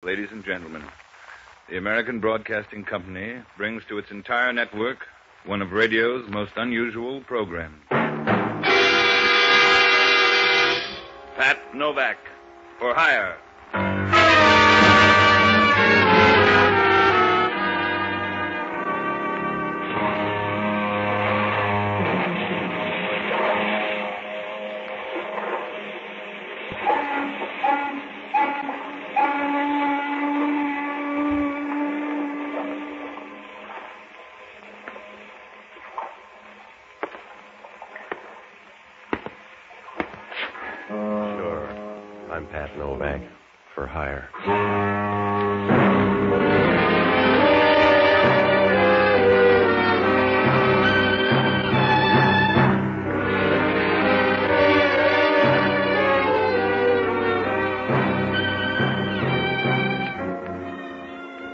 Ladies and gentlemen, the American Broadcasting Company brings to its entire network one of radio's most unusual programs. Pat Novak, for hire. I'm Pat Novak, for hire.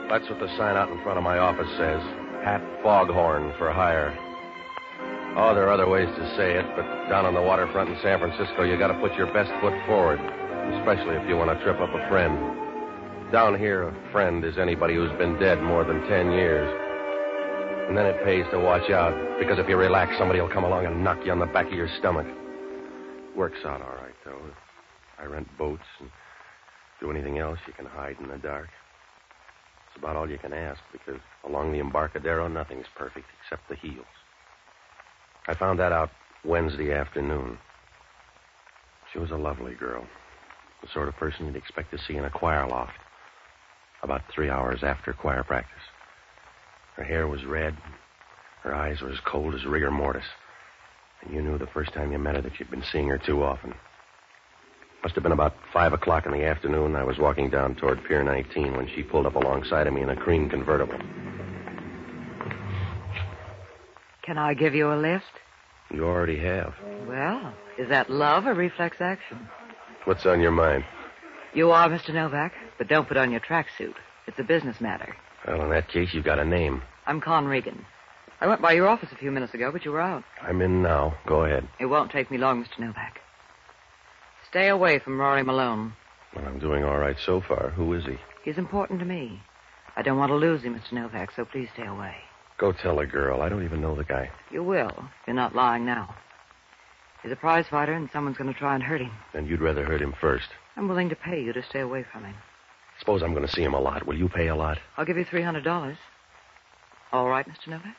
That's what the sign out in front of my office says. Pat Foghorn, for hire. Oh, there are other ways to say it, but down on the waterfront in San Francisco, you got to put your best foot forward. Especially if you want to trip up a friend. Down here, a friend is anybody who's been dead more than 10 years. And then it pays to watch out, because if you relax, somebody will come along and knock you on the back of your stomach. Works out all right, though. I rent boats and do anything else you can hide in the dark. It's about all you can ask, because along the Embarcadero, nothing's perfect except the heels. I found that out Wednesday afternoon. She was a lovely girl. The sort of person you'd expect to see in a choir loft. About 3 hours after choir practice. Her hair was red. Her eyes were as cold as rigor mortis. And you knew the first time you met her that you'd been seeing her too often. Must have been about 5 o'clock in the afternoon. I was walking down toward Pier 19 when she pulled up alongside of me in a cream convertible. Can I give you a lift? You already have. Well, is that love or reflex action? What's on your mind? You are Mr. Novak, but don't put on your tracksuit. It's a business matter. Well, in that case, you've got a name. I'm Con Regan. I went by your office a few minutes ago, but you were out. I'm in now. Go ahead. It won't take me long, Mr. Novak. Stay away from Rory Malone. Well, I'm doing all right so far. Who is he? He's important to me. I don't want to lose him, Mr. Novak, so please stay away. Go tell a girl. I don't even know the guy. You will. You're not lying now. He's a prize fighter, and someone's going to try and hurt him. Then you'd rather hurt him first. I'm willing to pay you to stay away from him. Suppose I'm going to see him a lot. Will you pay a lot? I'll give you $300. All right, Mr. Novak?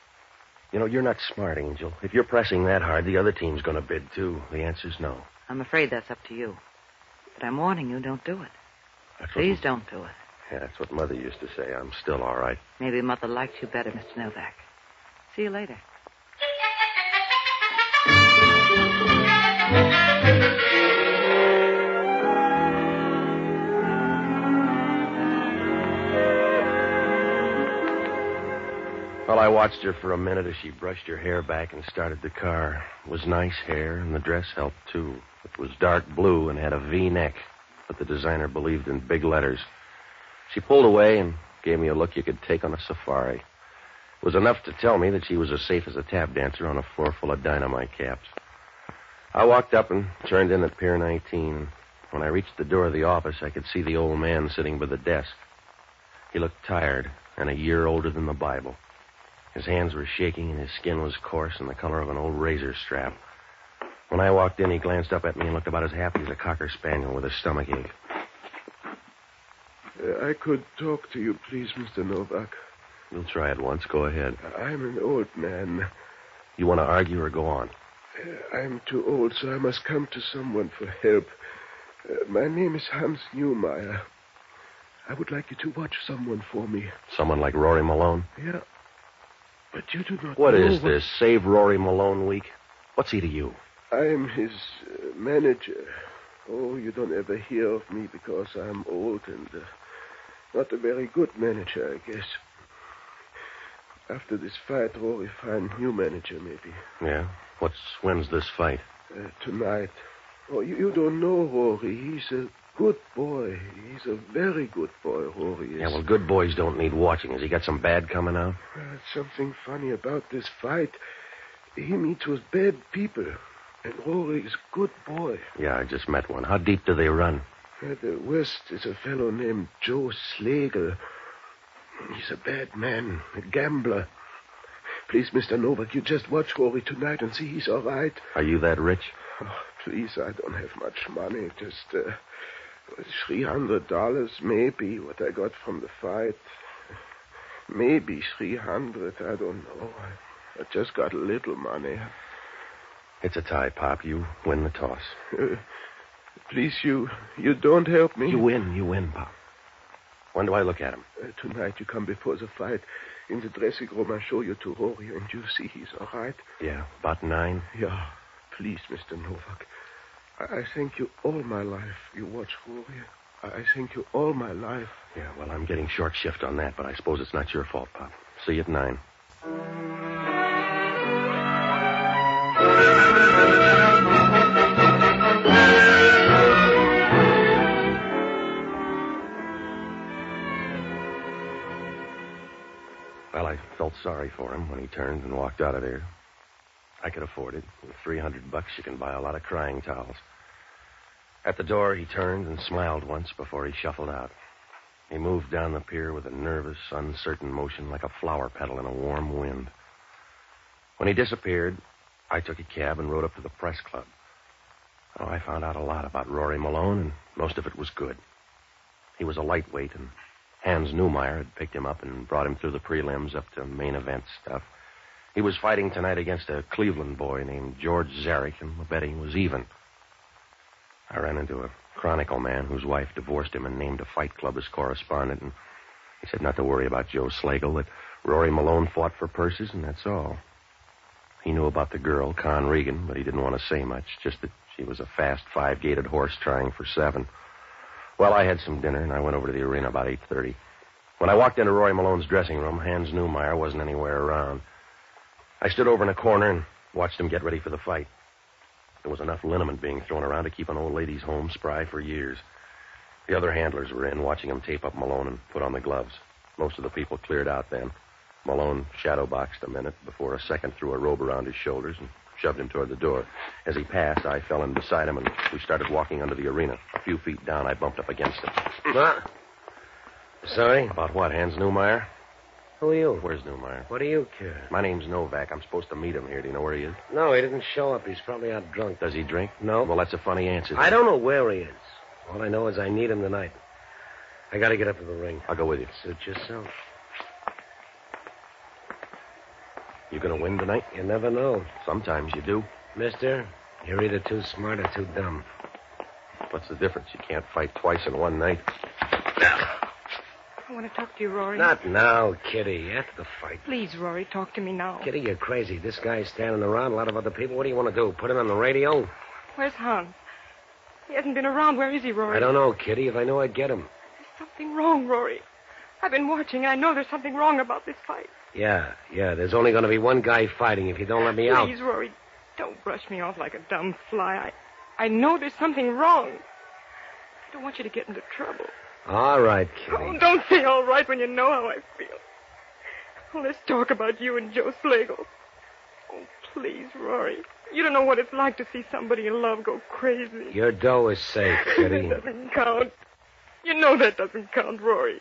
You know, you're not smart, Angel. If you're pressing that hard, the other team's going to bid, too. The answer's no. I'm afraid that's up to you. But I'm warning you, don't do it. Please don't do it. Yeah, that's what Mother used to say. I'm still all right. Maybe Mother liked you better, Mr. Novak. See you later. Well, I watched her for a minute as she brushed her hair back and started the car. It was nice hair, and the dress helped, too. It was dark blue and had a V-neck, but the designer believed in big letters. She pulled away and gave me a look you could take on a safari. It was enough to tell me that she was as safe as a tap dancer on a floor full of dynamite caps. I walked up and turned in at Pier 19. When I reached the door of the office, I could see the old man sitting by the desk. He looked tired and a year older than the Bible. His hands were shaking and his skin was coarse and the color of an old razor strap. When I walked in, he glanced up at me and looked about as happy as a cocker spaniel with a stomach ache. I could talk to you, please, Mr. Novak. We'll try it once. Go ahead. I'm an old man. You want to argue or go on? I'm too old, so I must come to someone for help. My name is Hans Newmeyer. I would like you to watch someone for me. Someone like Rory Malone? Yeah. But you do not What know is this, Save Rory Malone Week? What's he to you? I'm his manager. Oh, you don't ever hear of me because I'm old and not a very good manager, I guess. After this fight, Rory find new manager, maybe. Yeah? When's this fight? Tonight. Oh, you don't know Rory. He's a good boy. He's a very good boy, Rory is. Yeah, well, good boys don't need watching. Has he got some bad coming out? There's something funny about this fight. He meets with bad people. And Rory is a good boy. Yeah, I just met one. How deep do they run? The worst is a fellow named Joe Slagle. He's a bad man, a gambler. Please, Mr. Novak, you just watch Rory tonight and see he's all right. Are you that rich? Oh, please, I don't have much money. Just $300, maybe, what I got from the fight. Maybe 300, I don't know. I just got a little money. It's a tie, Pop. You win the toss. Please, you don't help me. You win, Pop. When do I look at him? Tonight you come before the fight. In the dressing room, I show you to Rory, and you see he's all right. Yeah, about 9. Yeah, please, Mr. Novak. I thank you all my life. You watch Rory. I thank you all my life. Yeah, well, I'm getting short shift on that, but I suppose it's not your fault, Pop. See you at 9. Well, I felt sorry for him when he turned and walked out of there. I could afford it. With $300, you can buy a lot of crying towels. At the door, he turned and smiled once before he shuffled out. He moved down the pier with a nervous, uncertain motion like a flower petal in a warm wind. When he disappeared, I took a cab and rode up to the press club. Oh, I found out a lot about Rory Malone, and most of it was good. He was a lightweight, and Hans Newmeyer had picked him up and brought him through the prelims up to main event stuff. He was fighting tonight against a Cleveland boy named George Zarek, and the betting was even. I ran into a Chronicle man whose wife divorced him and named a fight club as correspondent, and he said not to worry about Joe Slagle, that Rory Malone fought for purses, and that's all. He knew about the girl, Con Regan, but he didn't want to say much, just that she was a fast 5-gated horse trying for 7. Well, I had some dinner, and I went over to the arena about 8:30. When I walked into Rory Malone's dressing room, Hans Newmeyer wasn't anywhere around. I stood over in a corner and watched him get ready for the fight. There was enough liniment being thrown around to keep an old lady's home spry for years. The other handlers were in, watching him tape up Malone and put on the gloves. Most of the people cleared out then. Malone shadowboxed a minute before a second threw a robe around his shoulders and shoved him toward the door. As he passed, I fell in beside him, and we started walking under the arena. A few feet down, I bumped up against him. What? Sorry? About what, Hans Newmeyer? Who are you? Where's Newmeyer? What do you care? My name's Novak. I'm supposed to meet him here. Do you know where he is? No, he didn't show up. He's probably out drunk. Does he drink? No. Well, that's a funny answer. I don't know where he is. All I know is I need him tonight. I got to get up to the ring. I'll go with you. Suit yourself. You gonna win tonight? You never know. Sometimes you do. Mister, you're either too smart or too dumb. What's the difference? You can't fight twice in one night. I want to talk to you, Rory. Not now, Kitty. After the fight. Please, Rory, talk to me now. Kitty, you're crazy. This guy's standing around, a lot of other people. What do you want to do? Put him on the radio? Where's Hans? He hasn't been around. Where is he, Rory? I don't know, Kitty. If I knew, I'd get him. There's something wrong, Rory. I've been watching, and I know there's something wrong about this fight. Yeah. There's only going to be one guy fighting if you don't let me out. Please, Rory, don't brush me off like a dumb fly. I know there's something wrong. I don't want you to get into trouble. All right, Kitty. Oh, don't say all right when you know how I feel. Oh, let's talk about you and Joe Slagle. Oh, please, Rory. You don't know what it's like to see somebody you love go crazy. Your dough is safe, Kitty. That doesn't count. You know that doesn't count, Rory.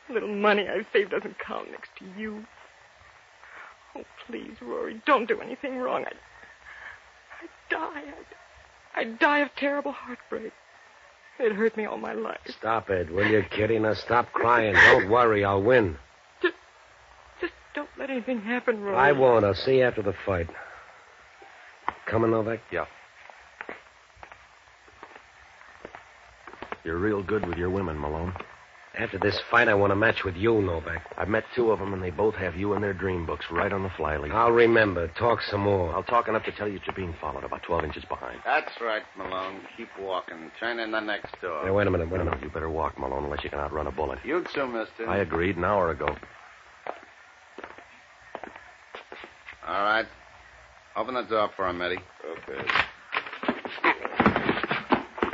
The little money I've saved doesn't count next to you. Oh, please, Rory, don't do anything wrong. I'd die. I'd die of terrible heartbreak. It hurt me all my life. Stop it, will you, Kitty? Now stop crying. Don't worry, I'll win. Just don't let anything happen, Rory. I won't. I'll see you after the fight. Coming, Novak? Yeah. You're real good with your women, Malone. After this fight, I want a match with you, Novak. I've met 2 of them, and they both have you in their dream books right on the fly leaf. I'll remember. Talk some more. I'll talk enough to tell you that you're being followed about 12 inches behind. That's right, Malone. Keep walking. Turn in the next door. Hey, wait a minute. No, you better walk, Malone, unless you can outrun a bullet. You too, mister. I agreed an hour ago. All right. Open the door for him, Eddie. Okay.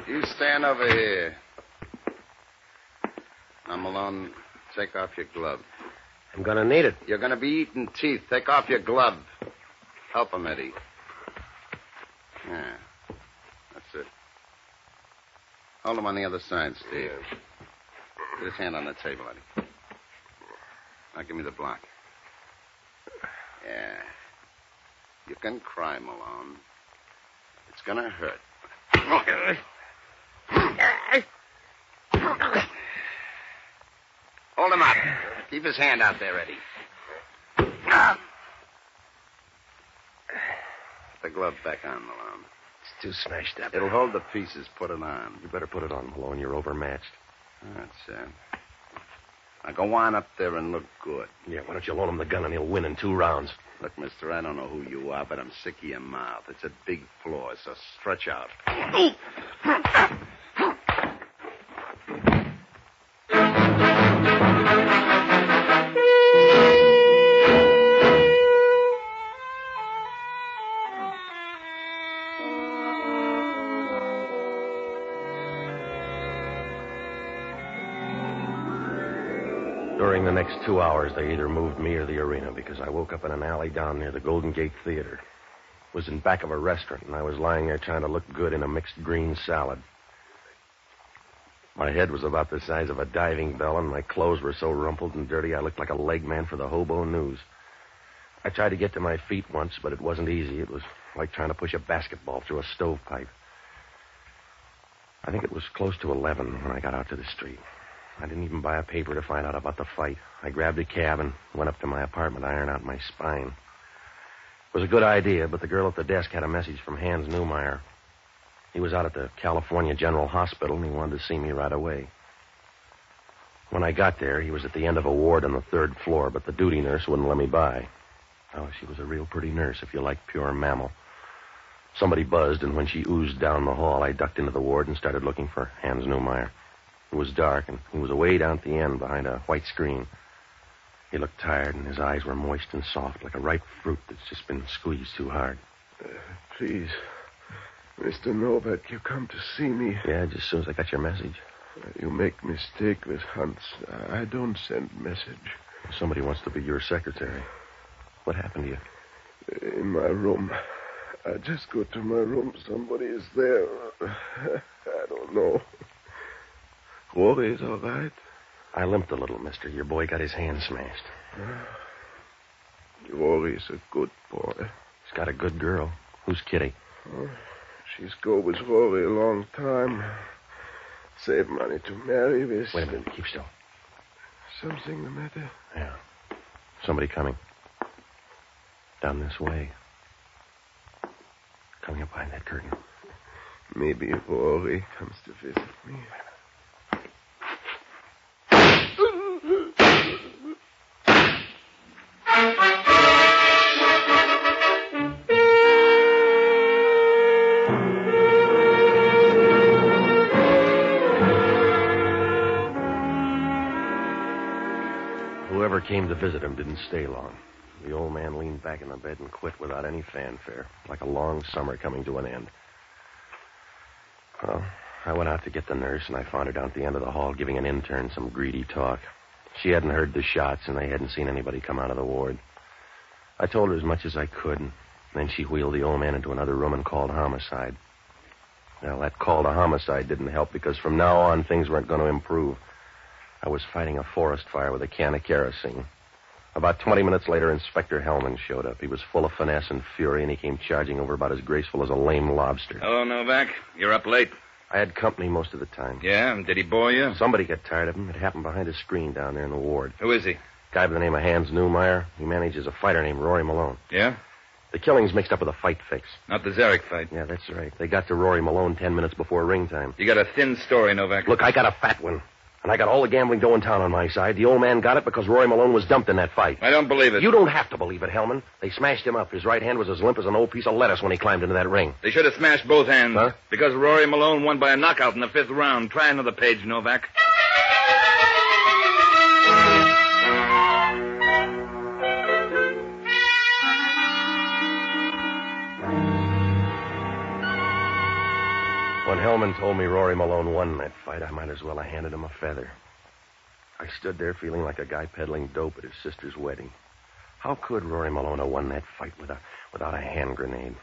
You stand over here. Now, Malone, take off your glove. I'm going to need it. You're going to be eating teeth. Take off your glove. Help him, Eddie. Yeah. That's it. Hold him on the other side, Steve. Put his hand on the table, Eddie. Now give me the block. Yeah. You can cry, Malone. It's gonna hurt. Hold him up. Keep his hand out there, Eddie. Put the glove back on, Malone. It's too smashed up. It'll hold the pieces. Put it on. You better put it on, Malone. You're overmatched. That's it. Now go on up there and look good. Yeah, why don't you loan him the gun and he'll win in 2 rounds? Look, mister, I don't know who you are, but I'm sick of your mouth. It's a big floor, so stretch out. During the next 2 hours, they either moved me or the arena because I woke up in an alley down near the Golden Gate Theater. It was in back of a restaurant, and I was lying there trying to look good in a mixed green salad. My head was about the size of a diving bell, and my clothes were so rumpled and dirty I looked like a leg man for the Hobo News. I tried to get to my feet once, but it wasn't easy. It was like trying to push a basketball through a stovepipe. I think it was close to 11 when I got out to the street. I didn't even buy a paper to find out about the fight. I grabbed a cab and went up to my apartment, ironing out my spine. It was a good idea, but the girl at the desk had a message from Hans Newmeyer. He was out at the California General Hospital, and he wanted to see me right away. When I got there, he was at the end of a ward on the 3rd floor, but the duty nurse wouldn't let me by. Oh, she was a real pretty nurse, if you like pure mammal. Somebody buzzed, and when she oozed down the hall, I ducked into the ward and started looking for Hans Newmeyer. It was dark, and he was away down at the end behind a white screen. He looked tired, and his eyes were moist and soft, like a ripe fruit that's just been squeezed too hard. Please, Mr. Novak, you come to see me. Yeah, just as soon as I got your message. You make mistake with Hans. I don't send message. Somebody wants to be your secretary. What happened to you? In my room. I just go to my room. Somebody is there. I don't know. Rory is all right? I limped a little, mister. Your boy got his hand smashed. Rory is a good boy. He's got a good girl. Who's Kitty? She's go with Rory a long time. Save money to marry with. Wait a minute. Keep still. Something the matter? Yeah. Somebody coming. Down this way. Coming up behind that curtain. Maybe Rory comes to visit me. Whoever came to visit him didn't stay long. The old man leaned back in the bed and quit without any fanfare, like a long summer coming to an end. Well, I went out to get the nurse, and I found her down at the end of the hall giving an intern some greedy talk. She hadn't heard the shots, and they hadn't seen anybody come out of the ward. I told her as much as I could, and then she wheeled the old man into another room and called homicide. Well, that call to homicide didn't help, because from now on, things weren't going to improve. I was fighting a forest fire with a can of kerosene. About 20 minutes later, Inspector Hellman showed up. He was full of finesse and fury, and he came charging over about as graceful as a lame lobster. Hello, Novak. You're up late. I had company most of the time. Yeah? Did he bore you? Somebody got tired of him. It happened behind a screen down there in the ward. Who is he? Guy by the name of Hans Newmeyer. He manages a fighter named Rory Malone. Yeah? The killing's mixed up with a fight fix. Not the Zarek fight. Yeah, that's right. They got to Rory Malone 10 minutes before ring time. You got a thin story, Novak. Look, I got a fat one. And I got all the gambling dough in town on my side. The old man got it because Rory Malone was dumped in that fight. I don't believe it. You don't have to believe it, Hellman. They smashed him up. His right hand was as limp as an old piece of lettuce when he climbed into that ring. They should have smashed both hands. Huh? Because Rory Malone won by a knockout in the 5th round. Try another page, Novak. When Hellman told me Rory Malone won that fight, I might as well have handed him a feather. I stood there feeling like a guy peddling dope at his sister's wedding. How could Rory Malone have won that fight without a hand grenade?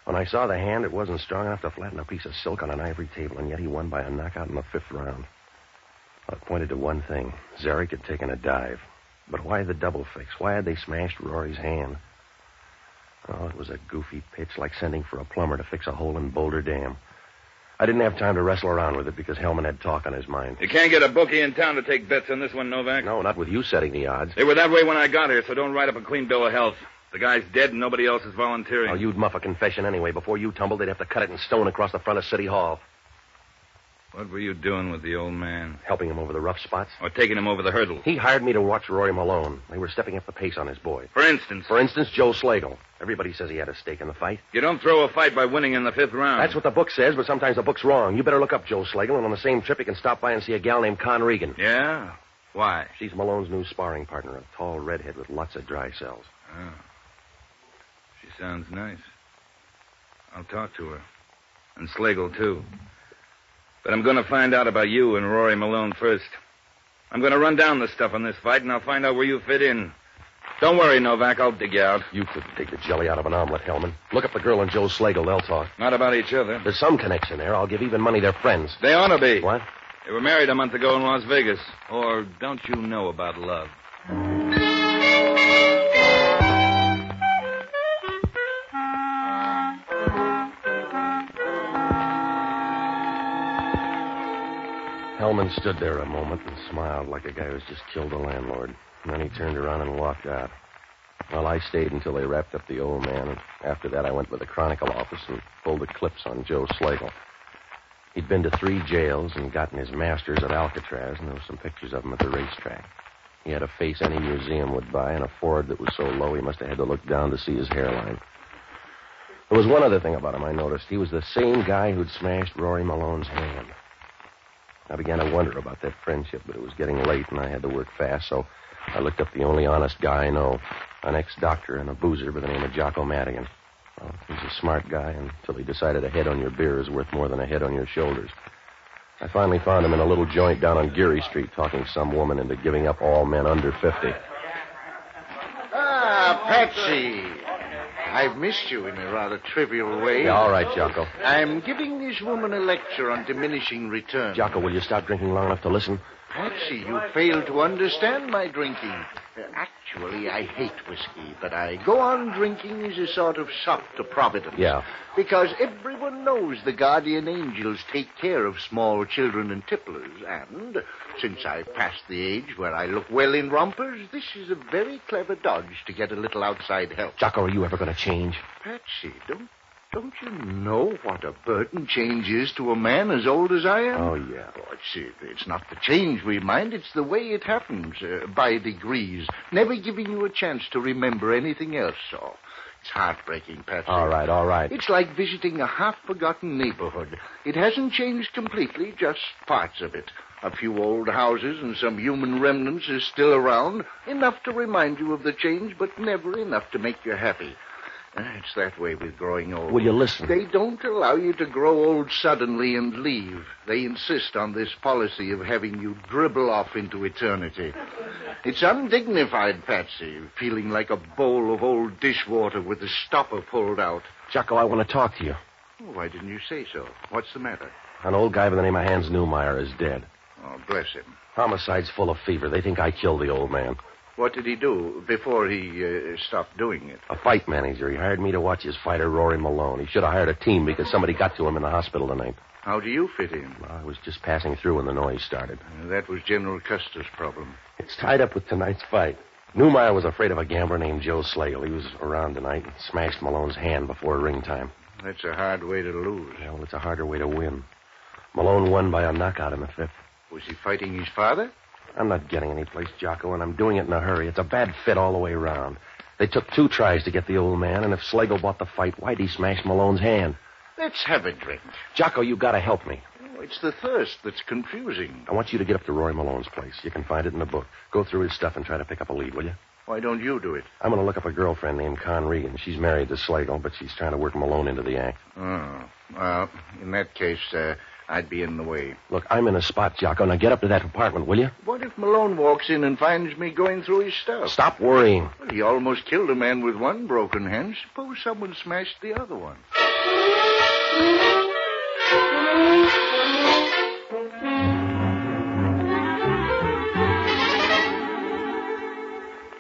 When I saw the hand, it wasn't strong enough to flatten a piece of silk on an ivory table, and yet he won by a knockout in the 5th round. Well, it pointed to one thing. Zarek had taken a dive. But why the double fix? Why had they smashed Rory's hand? Oh, it was a goofy pitch, like sending for a plumber to fix a hole in Boulder Dam. I didn't have time to wrestle around with it because Hellman had talk on his mind. You can't get a bookie in town to take bets on this one, Novak. No, not with you setting the odds. They were that way when I got here, so don't write up a clean bill of health. The guy's dead and nobody else is volunteering. Oh, you'd muff a confession anyway. Before you tumbled, they'd have to cut it in stone across the front of City Hall. What were you doing with the old man? Helping him over the rough spots. Or taking him over the hurdle? He hired me to watch Rory Malone. They were stepping up the pace on his boy. For instance? For instance, Joe Slagle. Everybody says he had a stake in the fight. You don't throw a fight by winning in the 5th round. That's what the book says, but sometimes the book's wrong. You better look up Joe Slagle, and on the same trip you can stop by and see a gal named Con Regan. Yeah? Why? She's Malone's new sparring partner, a tall redhead with lots of dry cells. Oh. She sounds nice. I'll talk to her. And Slagle, too. But I'm going to find out about you and Rory Malone first. I'm going to run down the stuff on this fight, and I'll find out where you fit in. Don't worry, Novak. I'll dig you out. You could take the jelly out of an omelet, Hellman. Look up the girl and Joe Slagle. They'll talk. Not about each other. There's some connection there. I'll give even money they're friends. They ought to be. What? They were married a month ago in Las Vegas. Or don't you know about love? Hellman stood there a moment and smiled like a guy who's just killed a landlord. And then he turned around and walked out. Well, I stayed until they wrapped up the old man, and after that I went to the Chronicle office and pulled the clips on Joe Slagle. He'd been to 3 jails and gotten his master's at Alcatraz, and there were some pictures of him at the racetrack. He had a face any museum would buy and a forehead that was so low he must have had to look down to see his hairline. There was one other thing about him I noticed. He was the same guy who'd smashed Rory Malone's hand. I began to wonder about that friendship, but it was getting late and I had to work fast, so I looked up the only honest guy I know, an ex-doctor and a boozer by the name of Jocko Madigan. Well, he's a smart guy until he decided a head on your beer is worth more than a head on your shoulders. I finally found him in a little joint down on Geary Street talking some woman into giving up all men under 50. Ah, Patsy. I've missed you in a rather trivial way. Yeah, all right, Jocko. I'm giving this woman a lecture on diminishing returns. Jocko, will you stop drinking long enough to listen? Patsy, you fail to understand my drinking. Actually, I hate whiskey, but I go on drinking as a sort of sop to Providence. Yeah. Because everyone knows the guardian angels take care of small children and tipplers, and since I've passed the age where I look well in rompers, this is a very clever dodge to get a little outside help. Jocko, are you ever going to change? Patsy, don't you know what a burden change is to a man as old as I am? Oh, yeah. Oh, it's not the change we mind. It's the way it happens, by degrees, never giving you a chance to remember anything else. So it's heartbreaking, Patsy. All right. It's like visiting a half-forgotten neighborhood. It hasn't changed completely, just parts of it. A few old houses and some human remnants are still around, enough to remind you of the change, but never enough to make you happy. It's that way with growing old. Will you listen? They don't allow you to grow old suddenly and leave. They insist on this policy of having you dribble off into eternity. It's undignified, Patsy, feeling like a bowl of old dishwater with the stopper pulled out. Jocko, I want to talk to you. Oh, why didn't you say so? What's the matter? An old guy by the name of Hans Newmeyer is dead. Oh, bless him. Homicide's full of fever. They think I killed the old man. What did he do before he stopped doing it? A fight manager. He hired me to watch his fighter, Rory Malone. He should have hired a team because somebody got to him in the hospital tonight. How do you fit in? I was just passing through when the noise started. That was General Custer's problem. It's tied up with tonight's fight. Newmeyer was afraid of a gambler named Joe Slagle. He was around tonight and smashed Malone's hand before ring time. That's a hard way to lose. Yeah, well, it's a harder way to win. Malone won by a knockout in the 5th. Was he fighting his father? I'm not getting any place, Jocko, and I'm doing it in a hurry. It's a bad fit all the way around. They took 2 tries to get the old man, and if Slagle bought the fight, why'd he smash Malone's hand? Let's have a drink. Jocko, you gotta help me. Oh, it's the thirst that's confusing. I want you to get up to Rory Malone's place. You can find it in the book. Go through his stuff and try to pick up a lead, will you? Why don't you do it? I'm going to look up a girlfriend named Con Regan. She's married to Slagle, but she's trying to work Malone into the act. Oh, well, in that case, I'd be in the way. Look, I'm in a spot, Jocko. Now get up to that apartment, will you? What if Malone walks in and finds me going through his stuff? Stop worrying. Well, he almost killed a man with one broken hand. Suppose someone smashed the other one.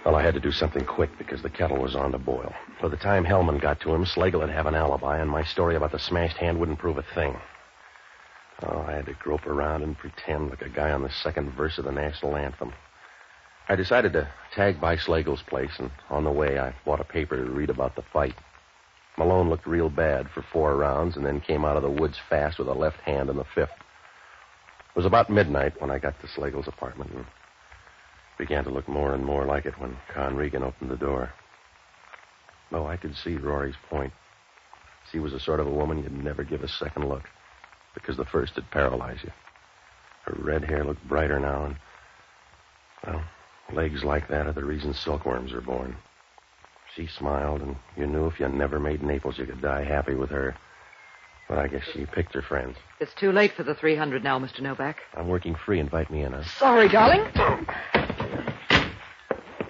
Well, I had to do something quick because the kettle was on to boil. By the time Hellman got to him, Slagle would have an alibi, and my story about the smashed hand wouldn't prove a thing. Oh, I had to grope around and pretend like a guy on the second verse of the national anthem. I decided to tag by Slagle's place, and on the way, I bought a paper to read about the fight. Malone looked real bad for 4 rounds and then came out of the woods fast with a left hand in the 5th. It was about midnight when I got to Slagle's apartment and began to look more and more like it when Con Regan opened the door. Oh, I could see Rory's point. She was the sort of a woman you'd never give a second look because the first would paralyze you. Her red hair looked brighter now, and, well, legs like that are the reason silkworms are born. She smiled, and you knew if you never made Naples, you could die happy with her. But I guess she picked her friends. It's too late for the 300 now, Mr. Novak. I'm working free. Invite me in, huh? Sorry, darling.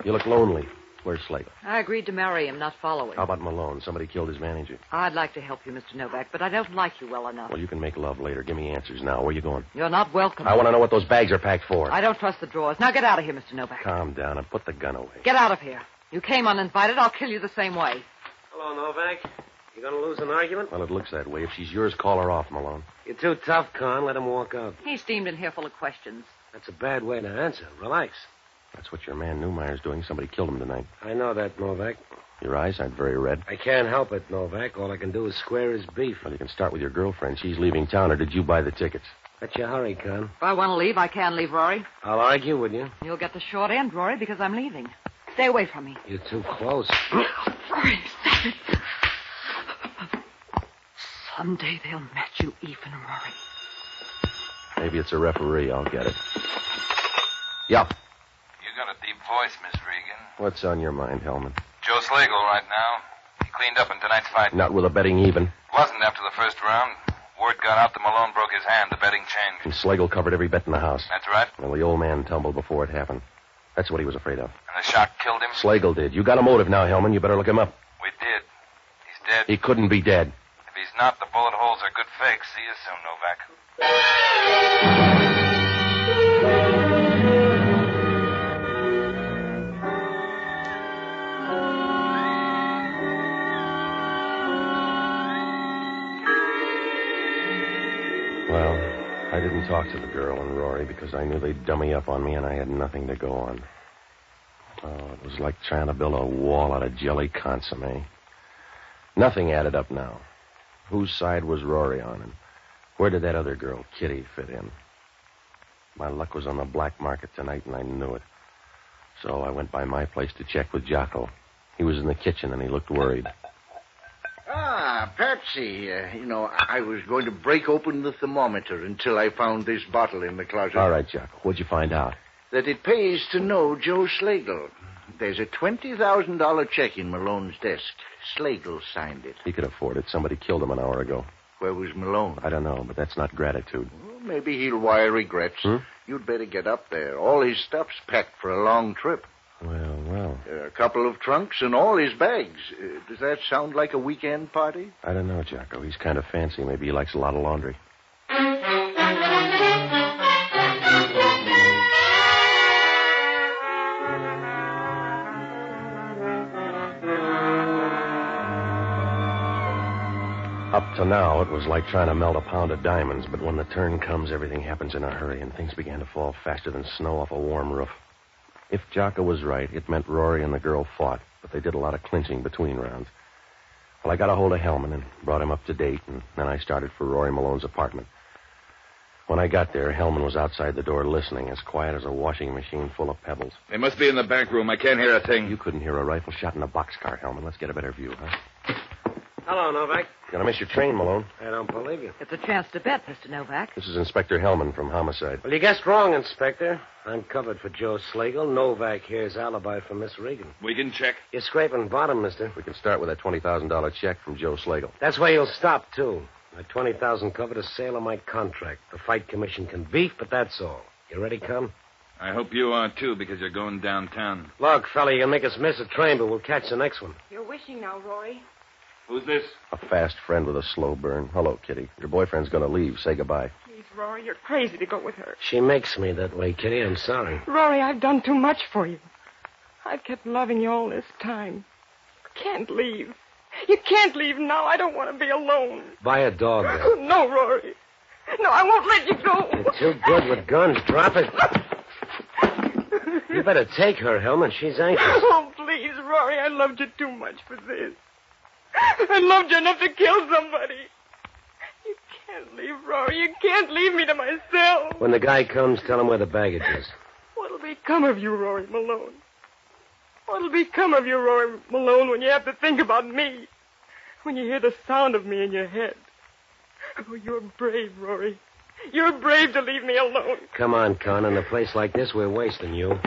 You look lonely. Where's Slagle? I agreed to marry him, not follow him. How about Malone? Somebody killed his manager. I'd like to help you, Mr. Novak, but I don't like you well enough. Well, you can make love later. Give me answers now. Where are you going? You're not welcome. I want to know what those bags are packed for. I don't trust the drawers. Now get out of here, Mr. Novak. Calm down and put the gun away. Get out of here. You came uninvited. I'll kill you the same way. Hello, Novak. You gonna lose an argument? Well, it looks that way. If she's yours, call her off, Malone. You're too tough, Con. Let him walk out. He steamed in here full of questions. That's a bad way to answer. Relax. That's what your man Newmeyer's doing. Somebody killed him tonight. I know that, Novak. Your eyes aren't very red. I can't help it, Novak. All I can do is square his beef. Well, you can start with your girlfriend. She's leaving town, or did you buy the tickets? What's your hurry, Con? If I want to leave, I can leave, Rory. I'll argue with you. You'll get the short end, Rory, because I'm leaving. Stay away from me. You're too close. Rory, stop it. Someday they'll match you even, Rory. Maybe it's a referee. I'll get it. Yeah. You got a deep voice, Miss Regan. What's on your mind, Hellman? Joe Slagle right now. He cleaned up in tonight's fight. Not with a betting even. Wasn't after the first round. Word got out that Malone broke his hand. The betting changed. And Slagle covered every bet in the house. That's right. Well, the old man tumbled before it happened. That's what he was afraid of. And the shock killed him? Slagle did. You got a motive now, Hellman. You better look him up. We did. He's dead. He couldn't be dead. If he's not, the bullet holes are good fakes. See you soon, Novak. Well, I didn't talk to the girl and Rory because I knew they'd dummy up on me and I had nothing to go on. Oh, it was like trying to build a wall out of jelly consomme. Nothing added up now. Whose side was Rory on, and where did that other girl, Kitty, fit in? My luck was on the black market tonight, and I knew it. So I went by my place to check with Jocko. He was in the kitchen, and he looked worried. Ah, Patsy, I was going to break open the thermometer until I found this bottle in the closet. All right, Jocko. What'd you find out? That it pays to know Joe Slagle. There's a $20,000 check in Malone's desk. Slagle signed it. He could afford it. Somebody killed him an hour ago. Where was Malone? I don't know, but that's not gratitude. Well, maybe he'll wire regrets. You'd better get up there. All his stuff's packed for a long trip. Well. A couple of trunks and all his bags. Does that sound like a weekend party? I don't know, Jocko. He's kind of fancy. Maybe he likes a lot of laundry. Up to now, it was like trying to melt a pound of diamonds, but when the turn comes, everything happens in a hurry, and things began to fall faster than snow off a warm roof. If Jocko was right, it meant Rory and the girl fought, but they did a lot of clinching between rounds. Well, I got a hold of Hellman and brought him up to date, and then I started for Rory Malone's apartment. When I got there, Hellman was outside the door listening, as quiet as a washing machine full of pebbles. They must be in the back room. I can't hear a thing. You couldn't hear a rifle shot in a boxcar, Hellman. Let's get a better view, huh? Hello, Novak. Gonna miss your train, Malone. I don't believe you. It's a chance to bet, Mr. Novak. This is Inspector Hellman from Homicide. Well, you guessed wrong, Inspector. I'm covered for Joe Slagle. Novak here's alibi for Miss Regan. We can check. You're scraping bottom, mister. We can start with that $20,000 check from Joe Slagle. That's where you'll stop, too. My $20,000 covered a sale of my contract. The fight commission can beef, but that's all. You ready, Con? I hope you are, too, because you're going downtown. Look, fella, you can make us miss a train, but we'll catch the next one. You're wishing now, Rory. Who's this? A fast friend with a slow burn. Hello, Kitty. Your boyfriend's going to leave. Say goodbye. Please, Rory, you're crazy to go with her. She makes me that way, Kitty. I'm sorry. Rory, I've done too much for you. I've kept loving you all this time. You can't leave. You can't leave now. I don't want to be alone. Buy a dog, then. No, Rory. No, I won't let you go. You're too good with guns. Drop it. You better take her, Hellman. She's anxious. Oh, please, Rory, I loved you too much for this. I loved you enough to kill somebody. You can't leave, Rory. You can't leave me to myself. When the guy comes, tell him where the baggage is. What'll become of you, Rory Malone? What'll become of you, Rory Malone, when you have to think about me? When you hear the sound of me in your head? Oh, you're brave, Rory. You're brave to leave me alone. Come on, Con. In a place like this, we're wasting you.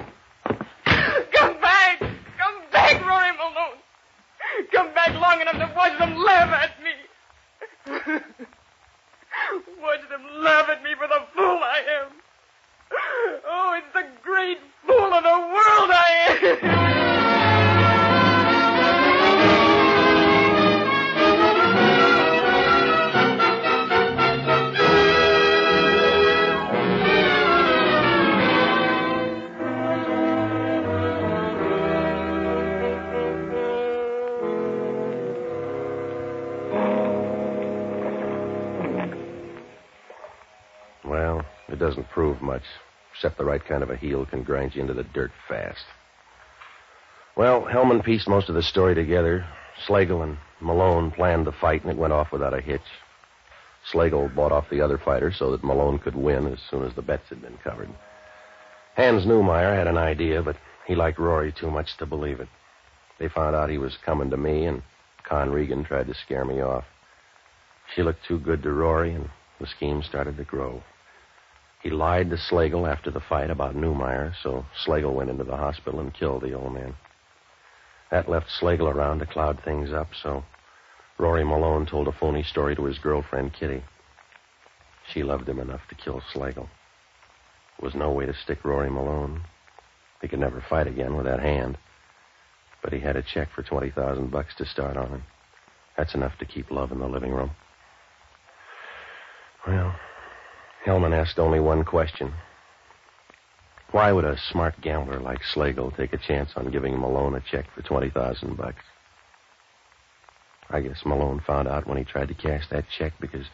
Come back! Come back, Rory Malone! Come back long enough to watch them laugh at me. Watch them laugh at me for the fool I am. Oh, it's the great fool of the world I am. Well, it doesn't prove much, except the right kind of a heel can grind you into the dirt fast. Well, Hellman pieced most of the story together. Slagle and Malone planned the fight, and it went off without a hitch. Slagle bought off the other fighter so that Malone could win as soon as the bets had been covered. Hans Newmeyer had an idea, but he liked Rory too much to believe it. They found out he was coming to me, and Con Regan tried to scare me off. She looked too good to Rory, and the scheme started to grow. He lied to Slagle after the fight about Newmeyer, so Slagle went into the hospital and killed the old man. That left Slagle around to cloud things up, so Rory Malone told a phony story to his girlfriend, Kitty. She loved him enough to kill Slagle. There was no way to stick Rory Malone. He could never fight again with that hand. But he had a check for $20,000 to start on, and that's enough to keep love in the living room. Well, Hellman asked only one question. Why would a smart gambler like Slagle take a chance on giving Malone a check for $20,000? I guess Malone found out when he tried to cash that check because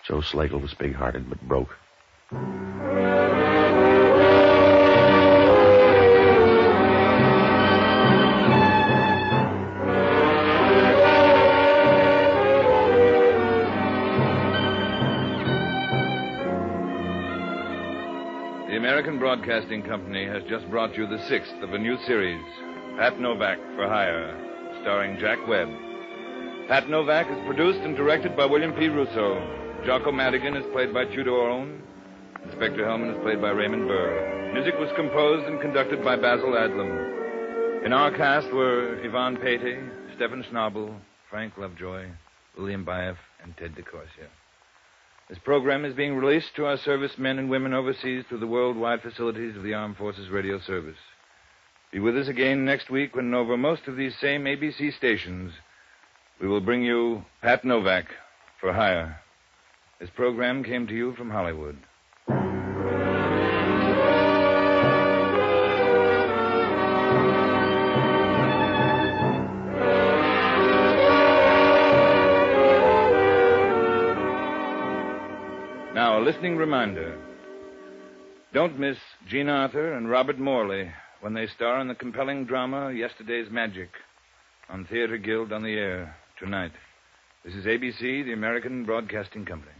Joe Slagle was big-hearted but broke. The American Broadcasting Company has just brought you the 6th of a new series, Pat Novak for Hire, starring Jack Webb. Pat Novak is produced and directed by William P. Russo. Jocko Madigan is played by Tudor Owen. Inspector Hellman is played by Raymond Burr. Music was composed and conducted by Basil Adlam. In our cast were Yvonne Patey, Stephen Schnabel, Frank Lovejoy, William Baeff, and Ted DeCorsia. This program is being released to our servicemen and women overseas through the worldwide facilities of the Armed Forces Radio Service. Be with us again next week when over most of these same ABC stations, we will bring you Pat Novak for Hire. This program came to you from Hollywood. Now, a listening reminder. Don't miss Jean Arthur and Robert Morley when they star in the compelling drama Yesterday's Magic on Theater Guild on the Air tonight. This is ABC, the American Broadcasting Company.